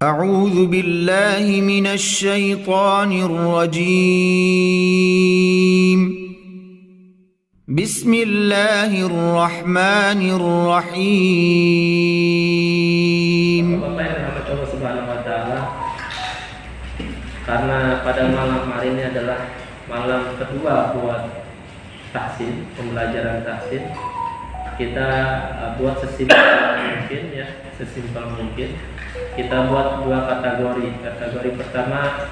أعوذ بالله من الشيطان الرجيم بسم الله الرحمن الرحيم. Bapak yang dirahmati Allah Subhanahu wa taala, karena pada malam hari ini adalah malam kedua buat tahsin, pembelajaran tahsin, kita buat sesimpel mungkin. Kita buat dua kategori. Kategori pertama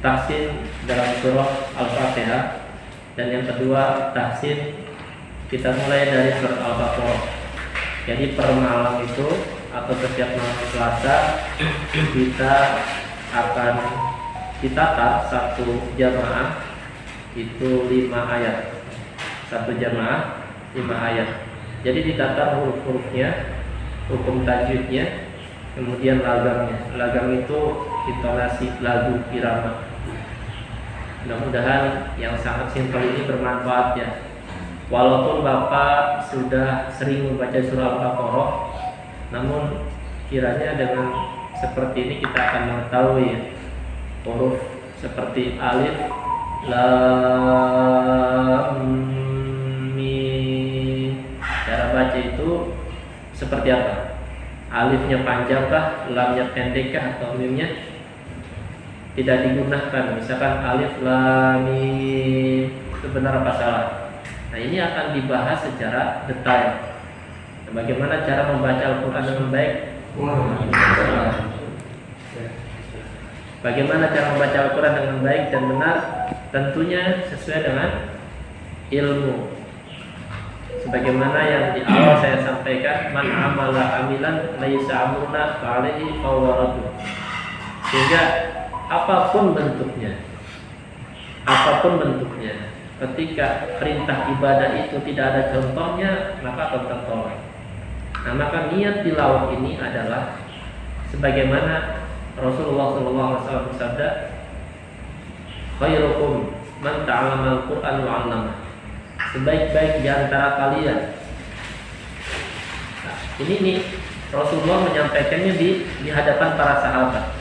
tahsin dalam surah Al-Fatihah, dan yang kedua tahsin kita mulai dari surah Al-Baqarah. Jadi per malam itu atau setiap malam Selasa kita akan ditata satu jamaah itu 5 ayat. Satu jamaah 5 ayat. Jadi ditata huruf-hurufnya, hukum tajwidnya, kemudian lagamnya. Lagam itu intonasi lagu irama. Mudah-mudahan yang sangat simpel ini bermanfaat ya. Walaupun Bapak sudah sering membaca surah Al-Baqarah, namun kiranya dengan seperti ini kita akan mengetahui ya, huruf seperti alif, lam, mim. Cara baca itu seperti apa? Alifnya panjangkah, lamnya pendekkah, atau mimnya tidak digunakan? Misalkan alif, lam, mim, itu benar apa salah? Nah, ini akan dibahas secara detail. Bagaimana cara membaca Al-Quran dengan baik? Bagaimana cara membaca Al-Quran dengan baik dan benar? Tentunya sesuai dengan ilmu. Sebagaimana yang di awal saya sampaikan, man amala amilan laisa amruna fa'alaihi fawaratu. Sehingga apapun bentuknya, ketika perintah ibadah itu tidak ada contohnya, maka akan tertolak. Nah, maka niat tilawah ini adalah sebagaimana Rasulullah SAW bersabda, khairukum man ta'allama al-Qur'an wa 'allama. Sebaik-baik di antara kalian. Nah, ini nih Rasulullah menyampaikannya di hadapan para sahabat.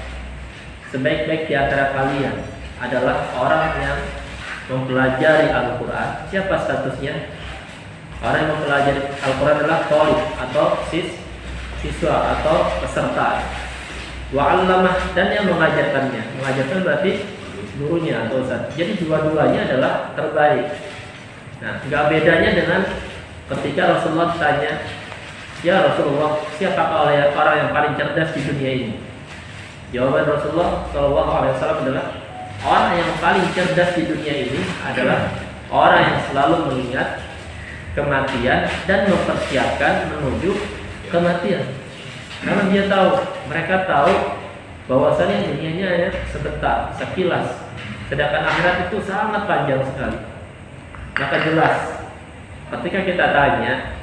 Sebaik-baik di antara kalian adalah orang yang mempelajari Al-Quran. Siapa statusnya? Orang yang mempelajari Al-Quran adalah thalib atau siswa atau peserta. Wa 'allamah, dan yang mengajarkannya. Mengajarkan berarti gurunya atau ustaz. Jadi dua-duanya adalah terbaik. Nah, nggak bedanya dengan ketika Rasulullah tanya, ya Rasulullah, siapakah orang yang paling cerdas di dunia ini? Jawaban Rasulullah SAW adalah, orang yang paling cerdas di dunia ini adalah orang yang selalu mengingat kematian dan mempersiapkan menuju kematian. Karena mereka tahu bahwasanya dunianya hanya sebentar, sekilas, sedangkan akhirat itu sangat panjang sekali. Maka jelas ketika kita tanya,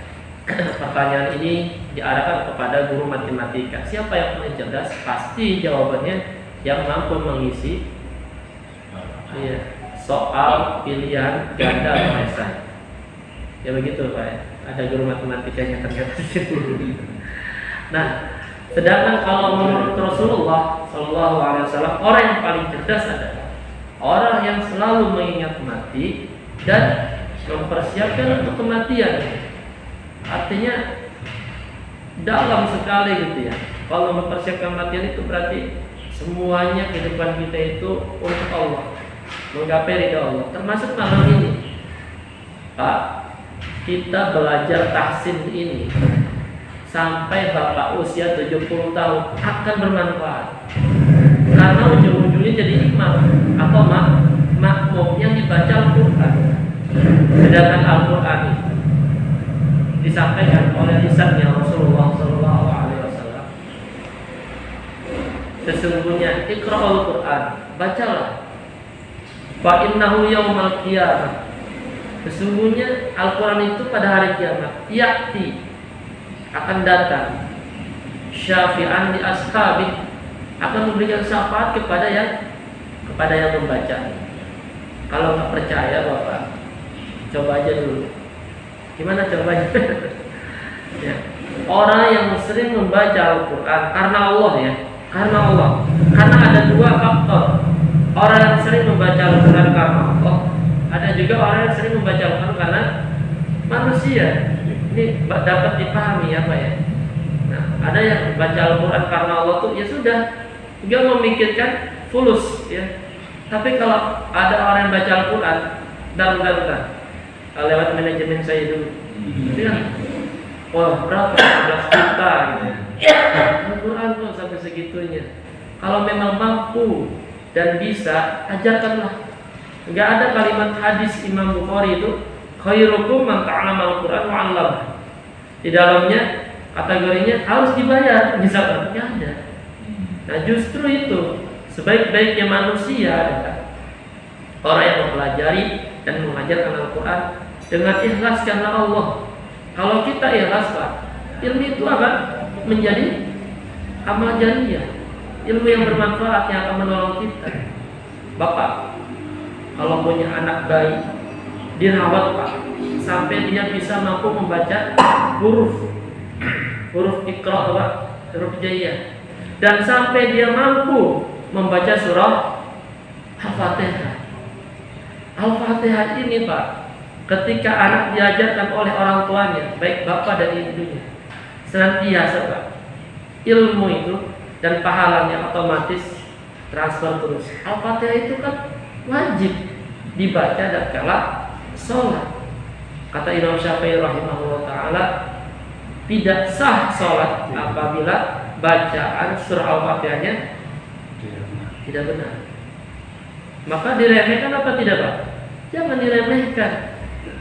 pertanyaan ini diarahkan kepada guru matematika, siapa yang paling cerdas? Pasti jawabannya yang mampu mengisi soal pilihan ganda atau esai. Ya begitu Pak. Ada guru matematikanya ternyata. Nah, sedangkan kalau menurut Rasulullah SAW, orang yang paling cerdas adalah orang yang selalu mengingat mati dan mempersiapkan untuk kematian. Artinya dalam sekali gitu ya. Kalau mempersiapkan kematian itu berarti semuanya kehidupan kita itu untuk Allah, menggapai ridha Allah. Termasuk malam ini, Pak, kita belajar tahsin ini sampai Bapak usia 70 tahun akan bermanfaat. Karena ujung-ujungnya jadi imam atau makmum yang dibaca Al-Quran. Sedangkan Al-Quran itu disampaikan oleh lisannya Rasulullah SAW. Sesungguhnya iqra'ul Quran, bacalah. Fa innahu yaumal qiyamah. Sesungguhnya Al-Quran itu pada hari kiamat ya'ti, akan datang, syafi'an li ashabi, akan memberikan syafaat kepada yang membaca. Kalau nggak percaya Bapak, coba aja dulu. Gimana caranya? Ya. Orang yang sering membaca Al-Quran karena Allah ya, karena Allah. Karena ada dua faktor. Orang yang sering membaca Al-Quran karena Allah, ada juga orang yang sering membaca Al-Quran karena manusia. Ini dapat dipahami apa ya? Nah, ada yang baca Al-Quran karena Allah tuh ya sudah, nggak memikirkan fulus ya. Tapi kalau ada orang yang baca Al-Quran dan lewat manajemen saya dulu, dia wah berapa 11 juta gitu. Al-Quran tuh sampai segitunya. Kalau memang mampu dan bisa, ajarkanlah. Enggak ada kalimat hadis Imam Bukhari itu khairukum man ta'allama al-Qur'an wa 'allama. Di dalamnya kategorinya harus dibayar, misalkan enggak ada. Nah, justru itu sebaik-baiknya manusia adalah orang yang mempelajari dan mengajarkan Al-Qur'an dengan ikhlas karena Allah. Kalau kita ikhlas, Pak, ilmu itu akan menjadi amal jariyah. Ilmu yang bermanfaat yang akan menolong kita. Bapak, kalau punya anak bayi, dirawat Pak, sampai dia bisa mampu membaca huruf Iqra, Pak, huruf hijaiyah, dan sampai dia mampu membaca surah Al-Fatihah. Al-Fatihah ini Pak, ketika anak diajarkan oleh orang tuanya, baik bapak dan ibunya, senantiasa Pak, ilmu itu dan pahalanya otomatis transfer terus. Al-Fatihah itu kan wajib dibaca dan kala sholat. Kata Imam Syafi'i rahimahullah ta'ala, tidak sah sholat apabila bacaan surah Al-Fatihahnya tidak benar. Maka diremehkan apa tidak Pak? Jangan diremehkan.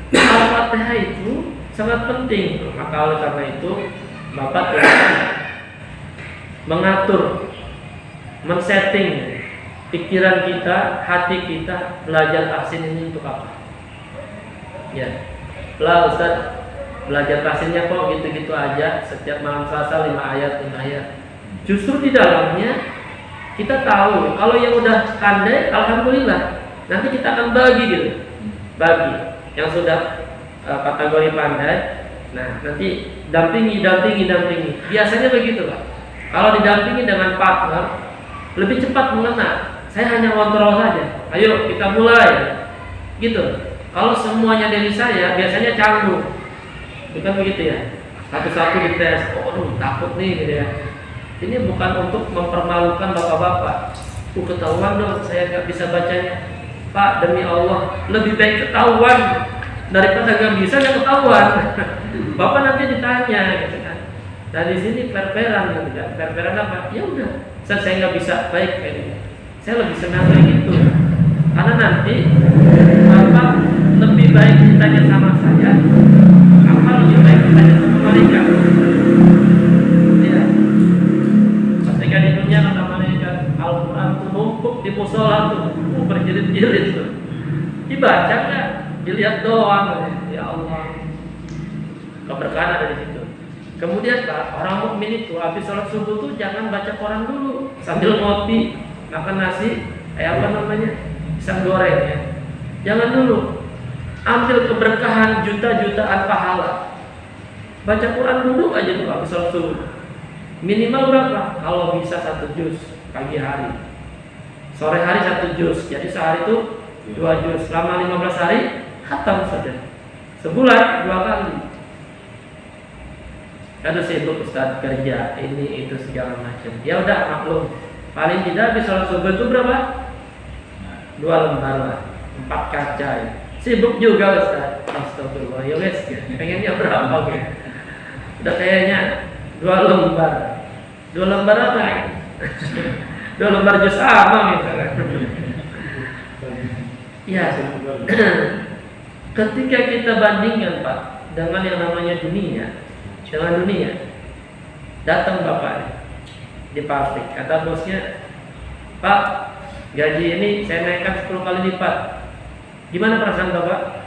Al-Fatihah itu sangat penting. Maka oleh karena itu Bapak mengatur, men-setting pikiran kita, hati kita, belajar tahsin ini untuk apa? Ya, lah Ustaz, belajar tahsinnya kok gitu-gitu aja, setiap malam Selasa 5 ayat. Justru di dalamnya kita tahu, kalau yang udah pandai, alhamdulillah, nanti kita akan bagi gitu, bagi yang sudah kategori pandai. Nah, nanti dampingi. Biasanya begitu Pak. Kalau didampingi dengan partner, lebih cepat mengena. Saya hanya kontrol saja. Ayo kita mulai, gitu. Kalau semuanya dari saya, biasanya canggung. Bukan begitu ya? Satu-satu dites. Oh, takut nih, gitu ya. Ini bukan untuk mempermalukan bapak-bapak. Ketahuan dong, saya nggak bisa bacanya. Pak, demi Allah, lebih baik ketahuan daripada nggak bisa nggak ketahuan. Bapak nanti ditanya, gitu kan. Dari sini fair-fairan gitu kan. Fair-fairan apa? Ya udah, saya nggak bisa, baik kayak gitu. Saya lebih senang kayak gitu. Karena nanti Bapak lebih baik ditanya sama saya, apa lebih baik ditanya sama mereka. Ya. Ketika di dunia kata mereka, Al-Quran itu numpuk di musola tuh, berjilid-jilid tuh. Dibaca nggak? Dilihat doang. Ya Allah. Keberkahan ada di situ. Kemudian Pak, orang mukmin itu habis sholat subuh tuh jangan baca koran dulu, sambil ngopi, makan nasi, pisang goreng ya. Jangan dulu. Ambil keberkahan juta-jutaan pahala. Baca Quran dulu aja tuh habis sholat subuh. Minimal berapa? Kalau bisa 1 juz pagi hari. Sore hari 1 juz. Jadi sehari itu 2 juz. Selama 15 hari khatam saja. Sebulan 2 kali. Aduh sibuk Ustaz, kerja ini itu segala macam. Ya udah maklum. Paling tidak habis sholat subuh itu berapa? 2 lembar lah, 4 kaca ya. Sibuk juga Ustaz. Astagfirullah, ya wes. Pengennya berapa gitu? Udah kayaknya 2 lembar. 2 lembar apa? 2 lembar jus sama misalnya. Ya. Ketika kita bandingkan Pak dengan yang namanya dunia, datang bapak di pabrik, kata bosnya, Pak, gaji ini saya naikkan 10 kali lipat. Gimana perasaan bapak?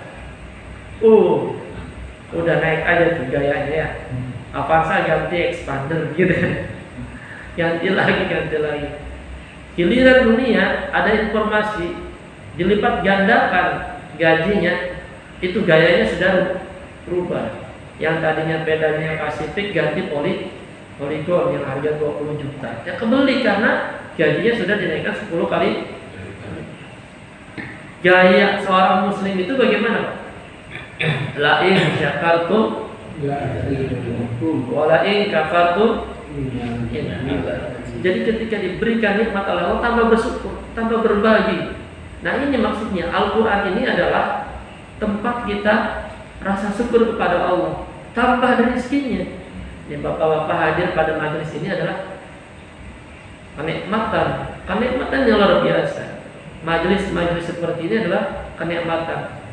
Udah naik aja tuh gayanya ya. Avanza ganti expander gitu. Ganti lagi. Giliran dunia ada informasi dilipat gandakan gajinya, itu gayanya sudah berubah. Yang tadinya pedanya Pasifik ganti Polygon yang harga 20 juta. Ya kebeli karena gajinya sudah dinaikkan 10 kali. Gaya seorang muslim itu bagaimana? La in syakartum wa la in kafartum. Jadi ketika diberikan nikmat oleh Allah tambah bersyukur, tambah berbagi. Nah ini maksudnya Al-Quran ini adalah tempat kita rasa syukur kepada Allah, tambah dari rezekinya. Ya, bapak-bapak hadir pada majelis ini adalah kenikmatan yang luar biasa. Majelis seperti ini adalah kenikmatan.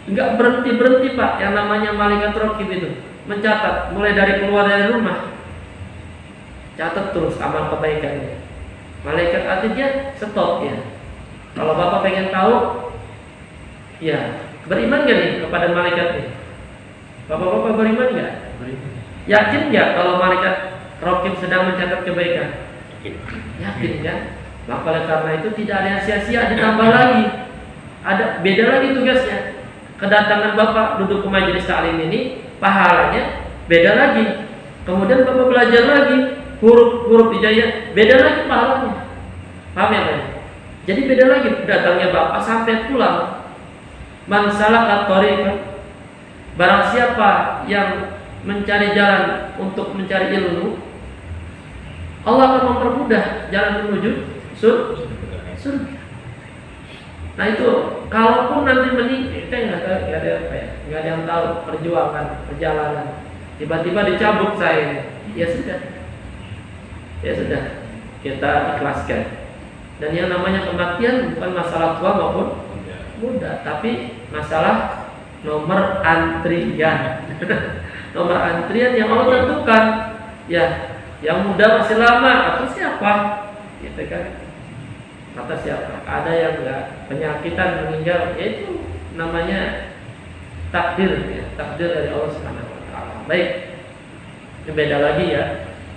Enggak berhenti Pak, yang namanya malaikat raqib itu mencatat mulai dari keluar dari rumah. Catat terus amal kebaikannya. Malaikat artinya stop ya. Kalau Bapak pengen tahu, ya beriman gak nih kepada malaikat nih? Bapak-bapak beriman gak? Yakin gak kalau malaikat raqib sedang mencatat kebaikan? Yakin kan? Maka oleh karena itu tidak ada yang sia-sia, ditambah lagi. Ada beda lagi tugasnya. Kedatangan Bapak duduk ke majelis taklim ini, pahalanya beda lagi. Kemudian Bapak belajar lagi huruf hijaiyah, beda lagi pahalanya. Paham ya Pak? Jadi beda lagi datangnya Bapak sampai pulang. Man salaka thariqan, barang siapa yang mencari jalan untuk mencari ilmu, Allah akan mempermudah jalan menuju surga. Nah itu, kalaupun nanti kita nggak ada yang tahu perjalanan. Tiba-tiba dicabut saya, ya sudah, kita ikhlaskan. Dan yang namanya kematian bukan masalah tua maupun muda, tapi masalah nomor antrian. Nomor antrian yang Allah tentukan. Ya, yang muda masih lama atau siapa? Gitu kan? Kata siapa? Ada yang enggak penyakitan meninggal, yaitu namanya takdir ya, takdir dari Allah Subhanahu wa taala. Baik. Ini beda lagi ya.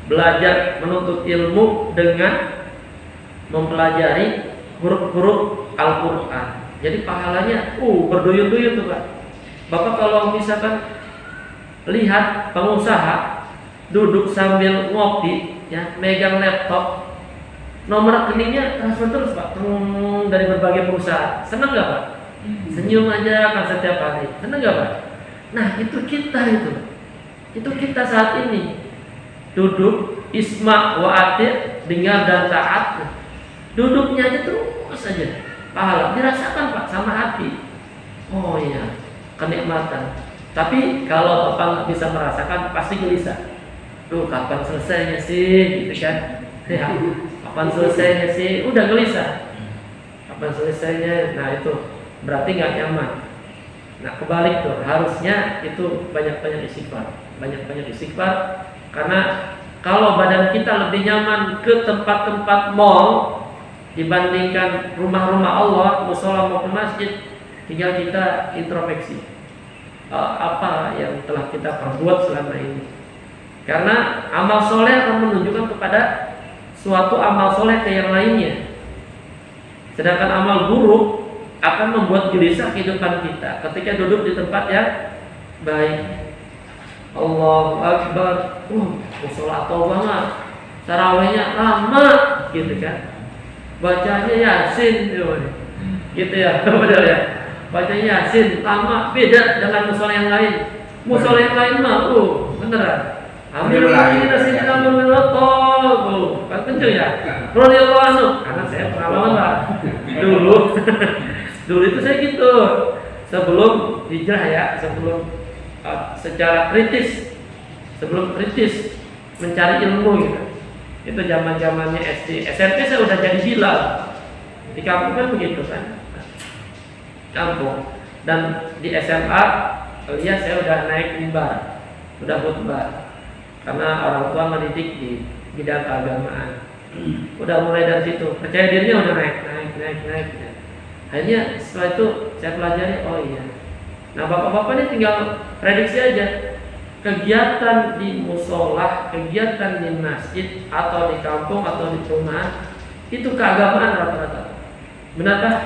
Belajar menuntut ilmu dengan mempelajari huruf-huruf Al-Qur'an. Jadi pahalanya berduyun-duyun tuh Pak. Bapak kalau misalkan lihat pengusaha duduk sambil ngopi ya, megang laptop, nomor rekeningnya transfer terus Pak, dari berbagai perusahaan. Senang gak Pak? Senyum aja kan setiap hari. Senang gak Pak? Nah itu kita saat ini duduk isma wa ati, dengar dan taat. Duduknya aja terus saja, pahala dirasakan Pak sama hati. Oh iya, kenikmatan. Tapi kalau Bapak nggak bisa merasakan, pasti gelisah. Kapan selesainya sih, gitu kan? Ya, kapan selesainya sih? Udah gelisah. Kapan selesainya? Nah itu berarti nggak nyaman. Nah kebalik tuh, harusnya itu banyak-banyak istighfar, karena kalau badan kita lebih nyaman ke tempat-tempat mall dibandingkan rumah-rumah Allah, mushola maupun masjid, tinggal kita introspeksi apa yang telah kita perbuat selama ini. Karena amal soleh akan menunjukkan kepada suatu amal soleh ke yang lainnya. Sedangkan amal buruk akan membuat gelisah kehidupan kita ketika duduk di tempat yang baik. Allahu Akbar, mushola atau banget, tarawihnya lama, gitu kan? Bacanya Yasin, gitu ya, benar ya. Bacanya Yasin lama, beda dengan mushola yang lain. Mushola yang lain mah, beneran. Ambil lagi nasi dalam minotol, kan kenceng ya. Radhiyallahu anhu, karena saya pengalaman Pak. Dulu itu saya gitu. Sebelum hijrah ya, secara kritis, sebelum kritis mencari ilmu gitu. Itu zaman-zamannya SD, SMP saya udah jadi bilal. Di kampung kan begitu kan. Kampung. Dan di SMA kuliah saya udah naik mimbar, udah khutbah. Karena orang tua mendidik di bidang keagamaan. Udah mulai dari situ, percaya dirinya udah naik. Akhirnya setelah itu saya pelajari, oh iya. Nah bapak-bapak ini tinggal prediksi aja. Kegiatan di musola, kegiatan di masjid atau di kampung atau di perumahan itu keagamaan rata-rata. Benarkah?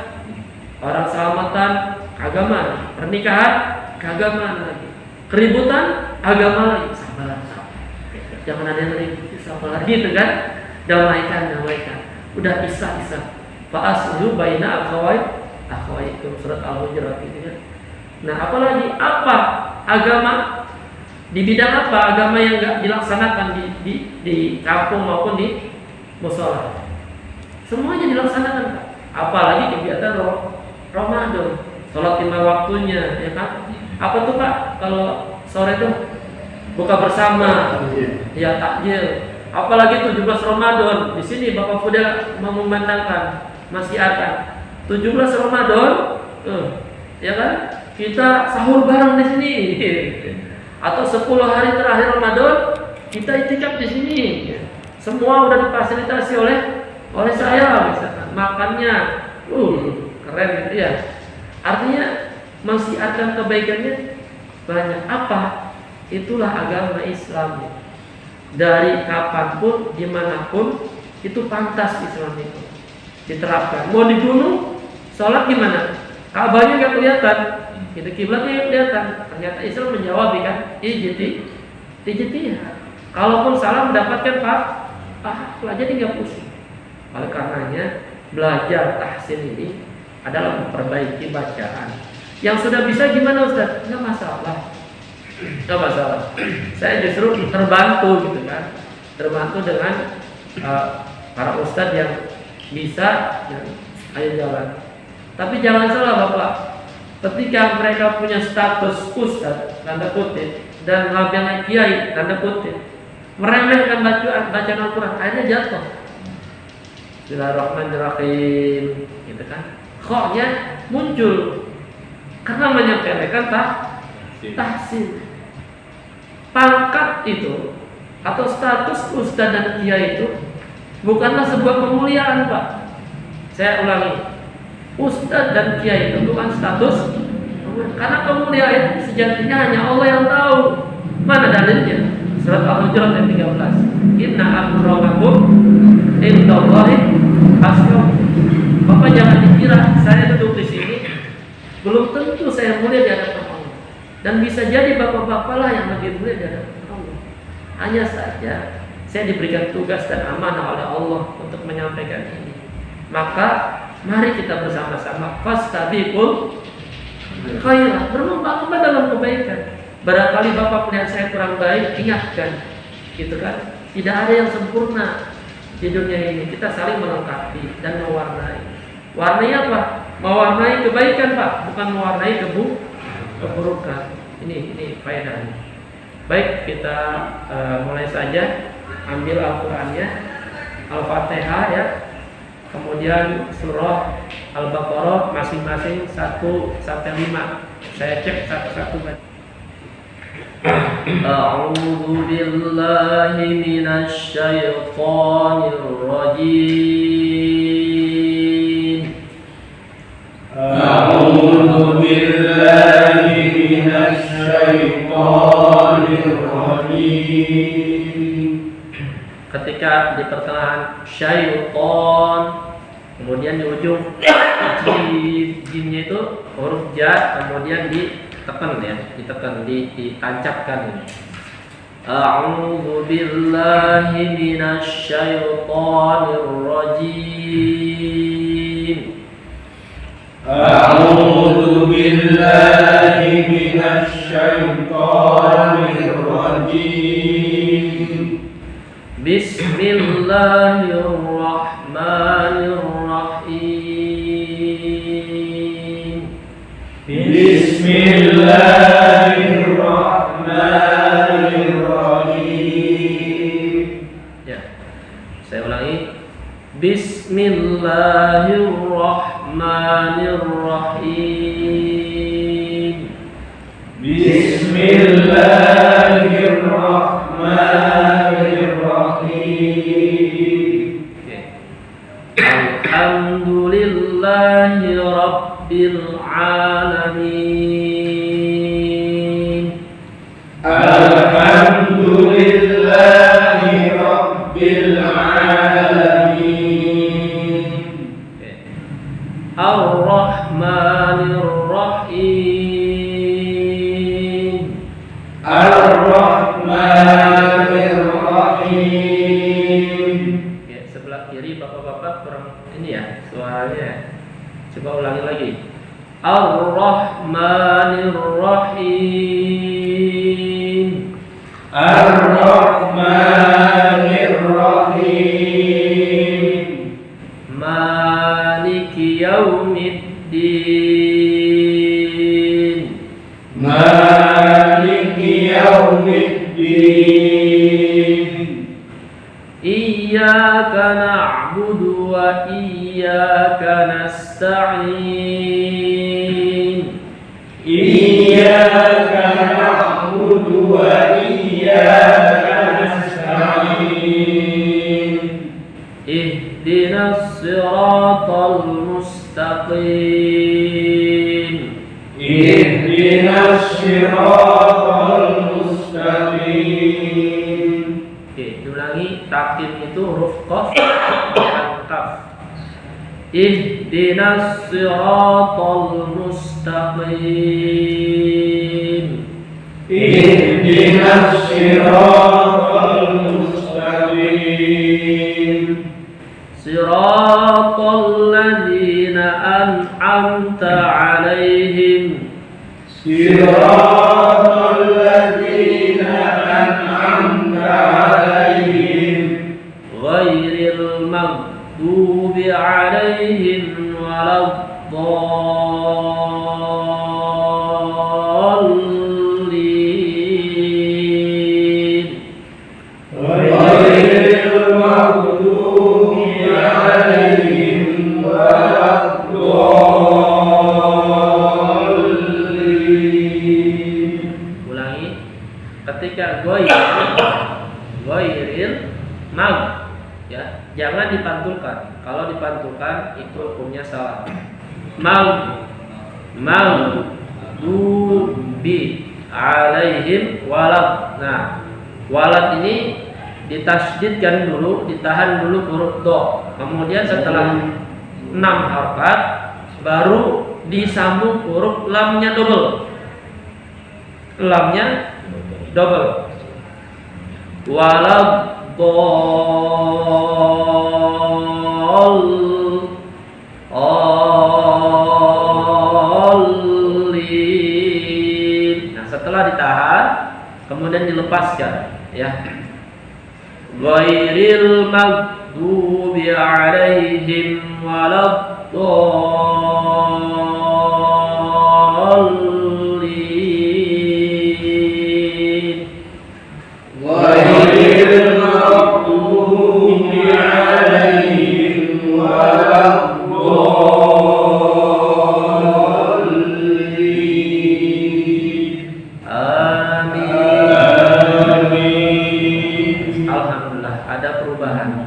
Orang selamatan keagamaan, pernikahan keagamaan lagi, keributan agama lagi. Sabar. jangan ada yang ribut, apa lagi itu kan? Damaikan. Udah isah. Fa aslu baina akhawaikum surat Al-Hujurat itu kan. Nah, apalagi apa agama di bidang apa agama yang enggak dilaksanakan di kampung maupun di mushola? Semuanya dilaksanakan, Pak. Apalagi kegiatan Ramadan, sholat 5 waktunya, ya kan? Apa tuh, Pak? Kalau sore itu buka bersama, ya takjil. Apalagi 17 Ramadan. Di sini Bapak Fuda memandangkan masih akan 17 Ramadan, ya kan? Kita sahur bareng di sini. Atau 10 hari terakhir Ramadan kita itikaf di sini. Semua udah difasilitasi oleh saya, misalkan makannya, keren gitu ya. Artinya mensiarkan kebaikannya banyak. Apa? Itulah agama Islam. Dari kapanpun, dimanapun, itu pantas Islam itu diterapkan. Mau di gunung, sholat gimana? Ka'bahnya nggak kelihatan, itu kiblatnya nggak kelihatan. Ternyata Islam menjawab kan, ijtihad. Kalaupun salah mendapatkan pelajari nggak pusing. Oleh karenanya belajar tahsin ini adalah memperbaiki bacaan. Yang sudah bisa gimana Ustaz? Nggak masalah. Saya justru terbantu gitu kan, terbantu dengan para ustadz yang bisa, ayo jalan. Tapi jangan salah Bapak, ketika mereka punya status ustadz tanda kutip dan labelnya kiai tanda kutip, meremehkan bacaan Al-Quran, akhirnya jatuh. Bismillahirrahmanirrahim, gitu kan? Kok-nya muncul karena menyepelekan tahsin. Pangkat itu atau status ustadz dan kiai itu bukanlah sebuah kemuliaan, Pak. Saya ulangi, ustadz dan kiai itu bukan status, karena kemuliaan sejatinya hanya Allah yang tahu. Mana dalilnya? Surat Al-Hujurat ayat 13. Inna akramakum indallahi atqakum. Bapak jangan dikira saya duduk di sini belum tentu saya mulia di hadapan Allah. Dan bisa jadi bapak-bapak lah yang lebih mulia di hadapan Allah. Hanya saja saya diberikan tugas dan amanah oleh Allah untuk menyampaikan ini. Maka mari kita bersama-sama fastabiqul khairat, berlomba-lomba dalam kebaikan. Barangkali bapak melihat saya kurang baik, ingatkan, gitu kan? Tidak ada yang sempurna di dunia ini. Kita saling melengkapi dan mewarnai. Warnai apa? Mewarnai kebaikan, Pak, bukan mewarnai keburukan. Ini faedahnya. Baik, kita mulai saja. Ambil Al-Qur'annya, Al-Fatihah ya. Kemudian surah Al-Baqarah masing-masing 1 sampai 5. Saya cek satu-satu. A'udzu billahi minasy syaithanir rajim. A'udzu billahi minasy syaithanir rajim. Ketika di pertengahan syaitan, kemudian di ujung jinnya itu huruf ja, kemudian ditekan ya, ditancapkan. A'udzu billahi minasy syaithanir rajim. A'udzu billahi minasy syaithanir rajim. Bismillahirrahmanirrahim. Bismillahirrahmanirrahim. Ya, saya ulangi. Bismillahirrahmanirrahim. Bismillahirrahmanirrahim. Alhamdulillahi Rabbil Alamin. Alhamdulillahi Rabbil Alamin. Ar-Rahmanir Rahim. Ar-Rahmanir Rahim. Bapak kurang ini ya suaranya. Coba ulangi lagi. Ar-Rahmanir Rahim. Ar-Rahmanir Rahim. Maliki Yaumiddin. Maliki Yaumiddin. Iyyaka na'budu wa iyyaka nasta'in. Iyyaka na'budu wa iyyaka nasta'in. Ihdinas siratal mustaqim. Ihdinas siratal mustaqim. Oke, diulangi. Takim itu huruf qaf dan kaf. Ihdinas siratal mustaqim. Ihdinas siratal mustaqim. Siratal ladzina an'amta 'alaihim. Siratal ladzina an'amta 'alaihim. Ghairil maghdubi 'alaihim waladdallin. Ghairil maghdubi 'alaihim waladdallin. Ulangi. Ketika ghairil mag, ya, jangan dipantulkan. Kalau dipantulkan itu hukumnya salah. Maghdubi alaihim walad. Nah, walad ini ditasydidkan dulu, ditahan dulu huruf do. Kemudian setelah 6 harokat baru disambung huruf lamnya double. Lamnya double. Waladdallin. Nah, setelah ditahan kemudian dilepaskan, ya. Ghairil maghdubi 'alaihim waladdallin. Ghairil maghdubi 'alaihim waladdallin. Amin. Amin. Alhamdulillah, ada perubahan.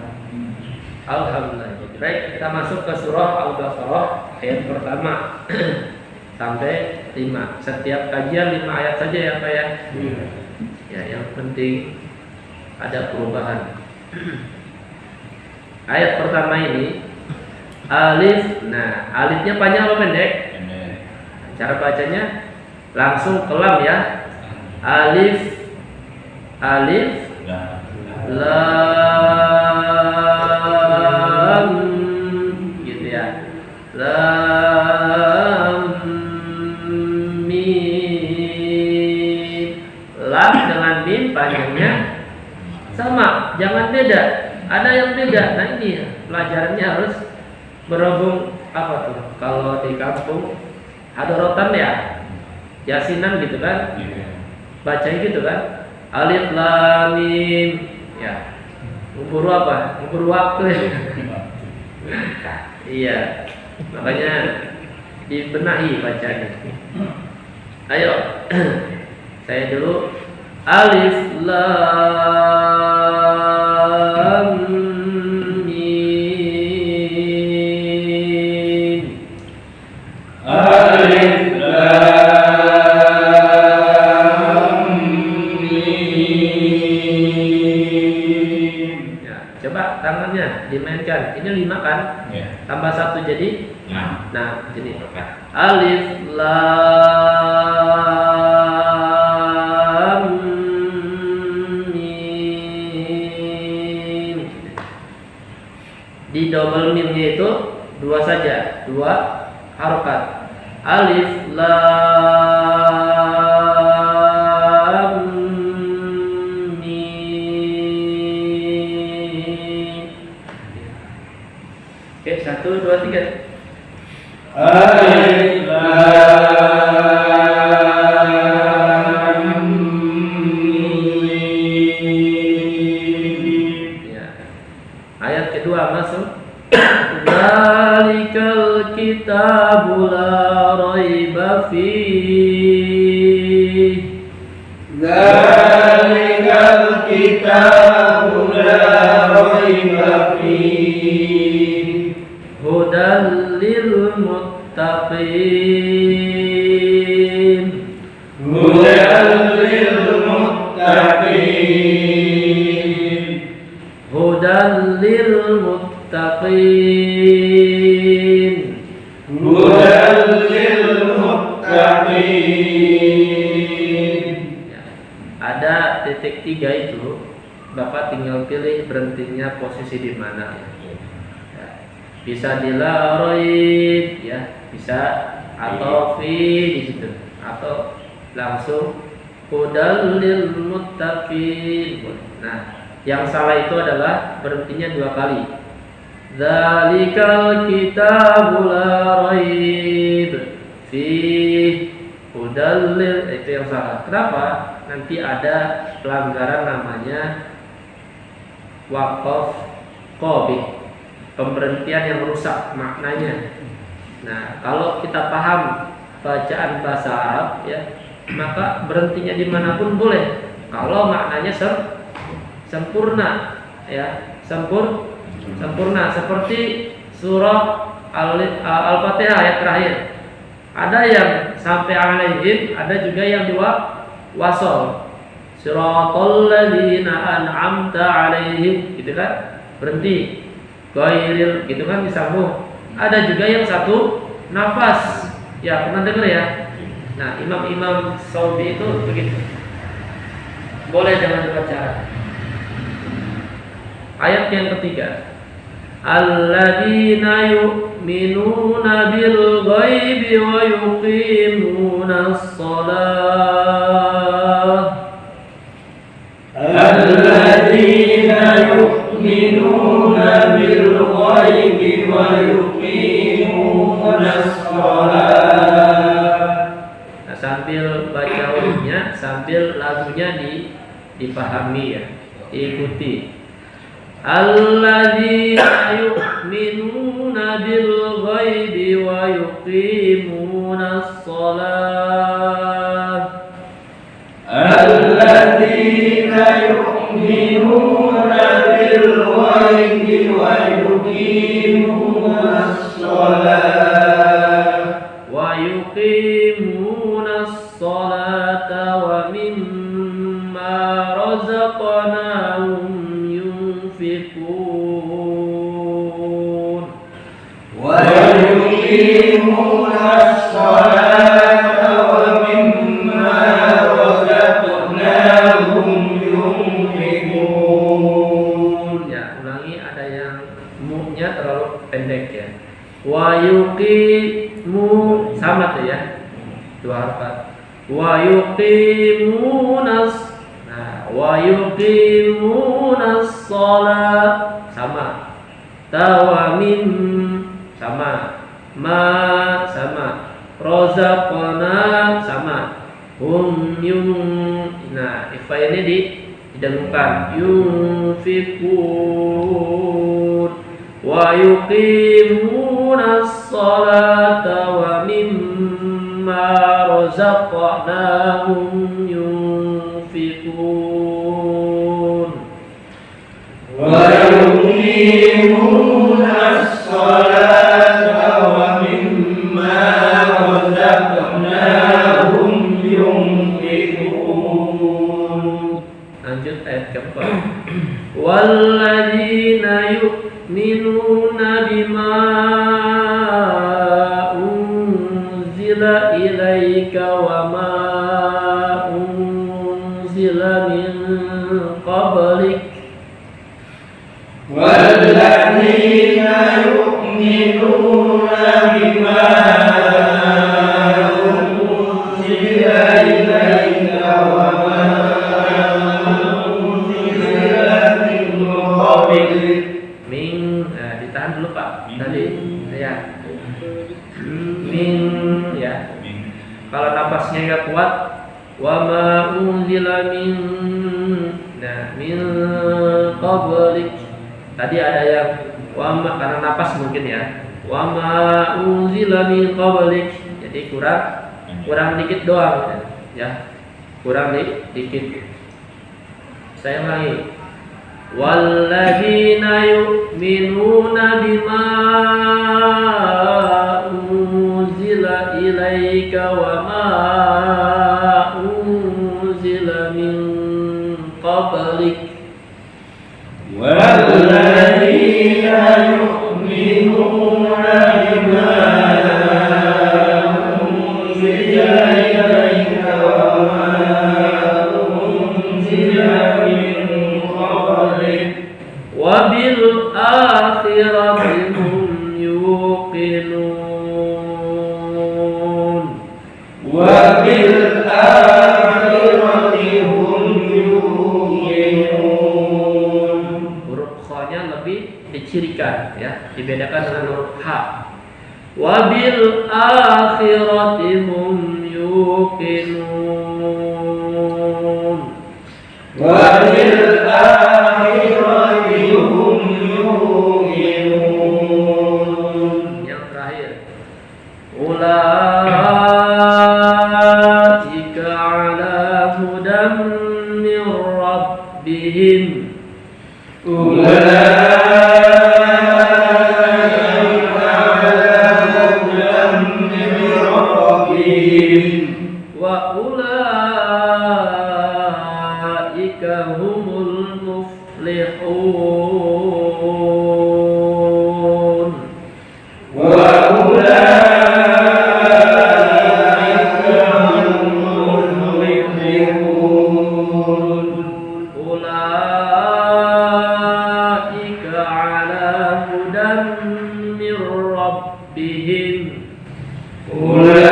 Alhamdulillah. Baik, kita masuk ke surah Al-Baqarah ayat pertama sampai 5. Setiap kajian 5 ayat saja ya Pak ya. Ya, yang penting ada perubahan. Ayat pertama ini alif. Nah, alifnya panjang atau pendek? Cara bacanya langsung ke lam ya. Alif, alif, lam, gitu ya. Lam, mim. Lam dengan mim panjangnya sama, jangan beda. Ada yang beda. Nah, ini pelajarannya harus berhubung apa tuh? Kalau di kampung ada rotan ya, yasinan gitu kan? Bacanya gitu kan? Alif lam mim. Ya. Ngubur apa? Ngubur waktu ya. Iya. Makanya dibenahi bacanya. Ayo. Saya dulu. Alif lam mim. Alif lam mim. Ya, coba tangannya dimainkan. Ini 5 kan? Tambah 1 jadi? Nah, jadi alif lam mim. Di double Double mimnya itu dua saja, dua harokat. Alif lam mim. Oke, 1, 2, 3. Alif lam mim. Ya. Ayat kedua masuk. Dzalikal kitabu la raiba fihi. Dzalikal kitabu la raiba fihi. Hudan lil muttaqin. Hudan lil muttaqin. Hudan lil muttaqin. Hudan lil muttaqin. Ya. Ada titik 3 itu, Bapak tinggal pilih berhentinya posisi di mana. Ya. Bisa di la raib, ya, bisa atau fi di situ, atau langsung hudal lil muttaqin. Nah, yang salah itu adalah berhentinya 2 kali. Dzalikal kitabu la raib fi hudal lil, itu yang salah. Kenapa? Nanti ada pelanggaran namanya waqaf qabih, pemberhentian yang merusak maknanya. Nah, kalau kita paham bacaan bahasa Arab, ya, maka berhentinya dimanapun boleh. Kalau maknanya sempurna, ya, sempurna seperti surah Al-Fatihah ayat terakhir. Ada yang sampai alaihim, ada juga yang wasol. Siratal ladzina an'amta alaihim, gitu kan? Berhenti. Ghairil, gitu kan, disambung. Ada juga yang satu nafas. Ya, pernah dengar ya? Nah, imam-imam Saudi itu begitu. Boleh jangan dibaca. Ayat yang ketiga. Alladzina yu'minuna bil ghaibi wa yuqimunas shalah. Alladzina yu'minuna bil ghaibi wa yuqimunas shalah. Nah, sambil baca hurufnya, sambil lagunya dipahami, ya, diikuti. Alladzina yu'minuna bil ghaibi wa yuqimunas shalah. Alladzina yu'minuna bil ghaibi wa yuqimunas shalah. Wa yuqimunas shalata wa mimma razaqnahum yunfiqun. Wa yuqimunas shalata wa mimma razaqnahum yunfiqun. Ya, ulangi, ada yang mu-nya terlalu pendek, ya. Wa yuqimu, sama tuh, ya, 2 harakat. Wa yuqimunas, nah, wa yuqimunas shalah, sama. Tawamim, sama. Ma, sama. Rozaqna, sama. Nah, ikhfa ini didengungkan. Yunfiqun wa yuqimunas salata wa mimma razaqnahum yunfiqun. Wa yuqimunas salata wa mimma razaqnahum yunfiqun. Lanjut ayat keempat. Walladzina yu'minuna bima unzila ilaika wa ma unzila min qablik ditahan dulu Pak. Tadi ya. Min ya. Kalau napasnya nggak kuat, wa ma unzila min, nah min qablik. Tadi ada yang wa ma, karena napas mungkin ya. Wa ma unzila min qablik. Jadi kurang dikit doang ya. Kurang dikit. Saya ulangi. Walladzina yu'minuna bima unzila ilaika wa ma unzila min qablik. Walladzina yu'minuna bima unzila ilaika wa ma unzila min qablik Wa bil akhirati hum yuqinun. wa bil akhirati hum yuqinun. Huruf kha-nya lebih dicirikan ya, dibedakan dengan huruf ha. Wa bil akhirati hum yuqinun. Wa bil akhirati hum yuqinun. Yang terakhir, ulaika ala hudan min rabbihim. Ulaika ala hudan min rabbihim. Wa ulaika humul muflihun. Wa ulaika humul muflihun. Ulaika ala hudan min rabbihim. ulaika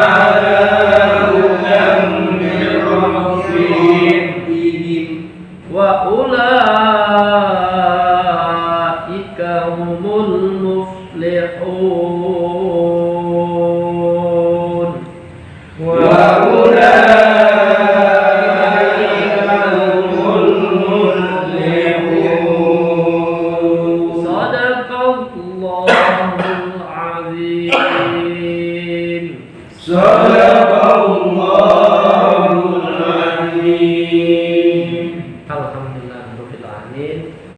ala hudan min rabbihim. Wa ulaika humul muflihun. Wa ulaika humul muflihun. Sadaqallahul azim. Sadaqallahul azim. Alhamdulillah rabbil alamin.